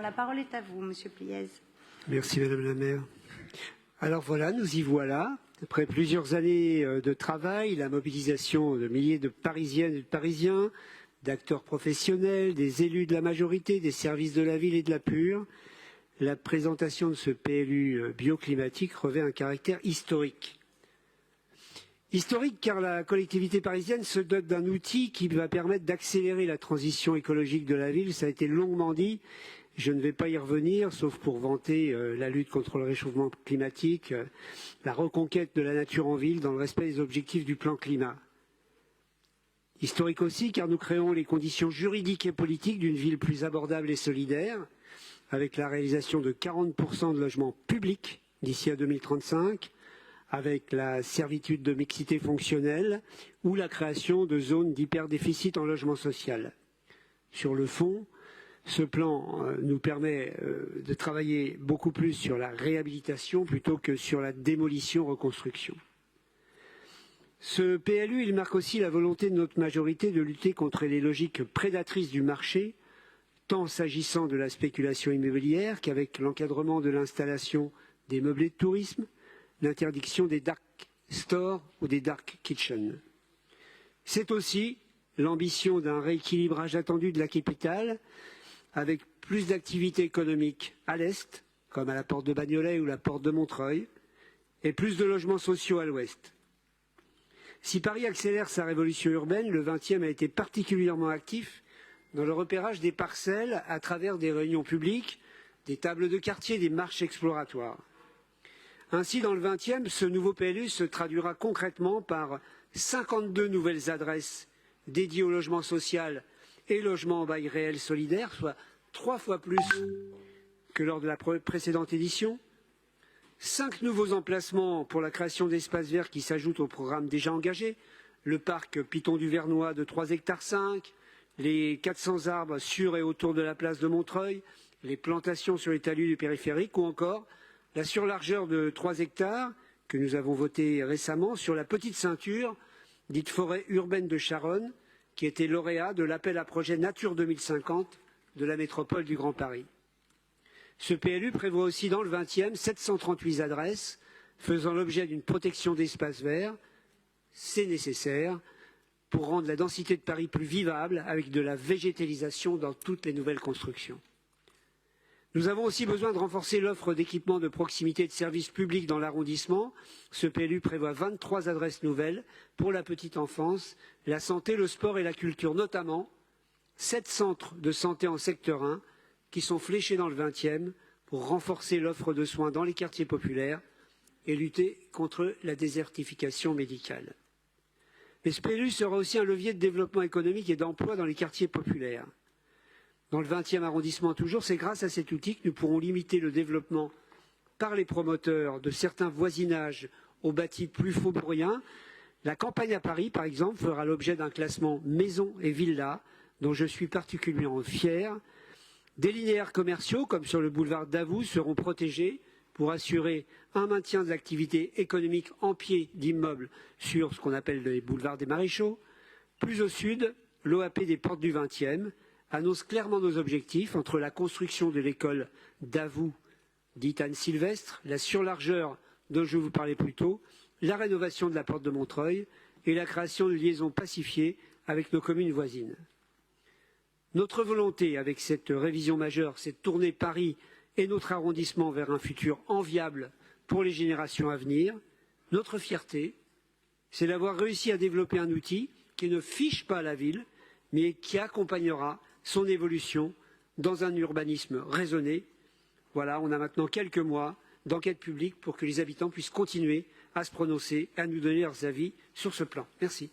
La parole est à vous, Monsieur Pliez. Merci Madame la maire. Alors voilà, nous y voilà. Après plusieurs années de travail, la mobilisation de milliers de Parisiennes et de Parisiens, d'acteurs professionnels, des élus de la majorité, des services de la ville et de la Pure, la présentation de ce PLU bioclimatique revêt un caractère historique. Historique car la collectivité parisienne se dote d'un outil qui va permettre d'accélérer la transition écologique de la ville. Ça a été longuement dit. Je ne vais pas y revenir, sauf pour vanter la lutte contre le réchauffement climatique, la reconquête de la nature en ville dans le respect des objectifs du plan climat. Historique aussi, car nous créons les conditions juridiques et politiques d'une ville plus abordable et solidaire, avec la réalisation de 40% de logements publics d'ici à 2035, avec la servitude de mixité fonctionnelle ou la création de zones d'hyperdéficit en logement social. Sur le fond, ce plan nous permet de travailler beaucoup plus sur la réhabilitation plutôt que sur la démolition-reconstruction. Ce PLU, il marque aussi la volonté de notre majorité de lutter contre les logiques prédatrices du marché, tant s'agissant de la spéculation immobilière qu'avec l'encadrement de l'installation des meublés de tourisme, l'interdiction des dark stores ou des dark kitchens. C'est aussi l'ambition d'un rééquilibrage attendu de la capitale, avec plus d'activités économiques à l'est, comme à la porte de Bagnolet ou la porte de Montreuil, et plus de logements sociaux à l'ouest. Si Paris accélère sa révolution urbaine, le 20e a été particulièrement actif dans le repérage des parcelles à travers des réunions publiques, des tables de quartier, des marches exploratoires. Ainsi, dans le 20e, ce nouveau PLU se traduira concrètement par 52 nouvelles adresses dédiées au logement social et logement en bail réel solidaire, soit 3 fois plus que lors de la précédente édition. 5 nouveaux emplacements pour la création d'espaces verts qui s'ajoutent au programme déjà engagé, le parc Piton du Vernois de 3,5 hectares, les 400 arbres sur et autour de la place de Montreuil, les plantations sur les talus du périphérique ou encore la surlargeur de 3 hectares que nous avons voté récemment sur la petite ceinture, dite forêt urbaine de Charonne, qui était lauréat de l'appel à projet Nature 2050 de la métropole du Grand Paris. Ce PLU prévoit aussi dans le 20e 738 adresses faisant l'objet d'une protection d'espaces verts. C'est nécessaire pour rendre la densité de Paris plus vivable avec de la végétalisation dans toutes les nouvelles constructions. Nous avons aussi besoin de renforcer l'offre d'équipements de proximité et de services publics dans l'arrondissement. Ce PLU prévoit 23 adresses nouvelles pour la petite enfance, la santé, le sport et la culture, notamment 7 centres de santé en secteur 1 qui sont fléchés dans le 20e pour renforcer l'offre de soins dans les quartiers populaires et lutter contre la désertification médicale. Mais ce PLU sera aussi un levier de développement économique et d'emploi dans les quartiers populaires. Dans le 20e arrondissement toujours, c'est grâce à cet outil que nous pourrons limiter le développement par les promoteurs de certains voisinages aux bâtis plus faubouriens. La campagne à Paris, par exemple, fera l'objet d'un classement maison et villa, dont je suis particulièrement fier. Des linéaires commerciaux, comme sur le boulevard Davout, seront protégés pour assurer un maintien de l'activité économique en pied d'immeubles sur ce qu'on appelle les boulevards des Maréchaux. Plus au sud, l'OAP des portes du 20e annonce clairement nos objectifs entre la construction de l'école Davout, dite Anne-Sylvestre, la surlargeur dont je vous parlais plus tôt, la rénovation de la porte de Montreuil et la création de liaisons pacifiées avec nos communes voisines. Notre volonté avec cette révision majeure, c'est de tourner Paris et notre arrondissement vers un futur enviable pour les générations à venir. Notre fierté, c'est d'avoir réussi à développer un outil qui ne fiche pas la ville, mais qui accompagnera son évolution dans un urbanisme raisonné. Voilà, on a maintenant quelques mois d'enquête publique pour que les habitants puissent continuer à se prononcer, à nous donner leurs avis sur ce plan. Merci.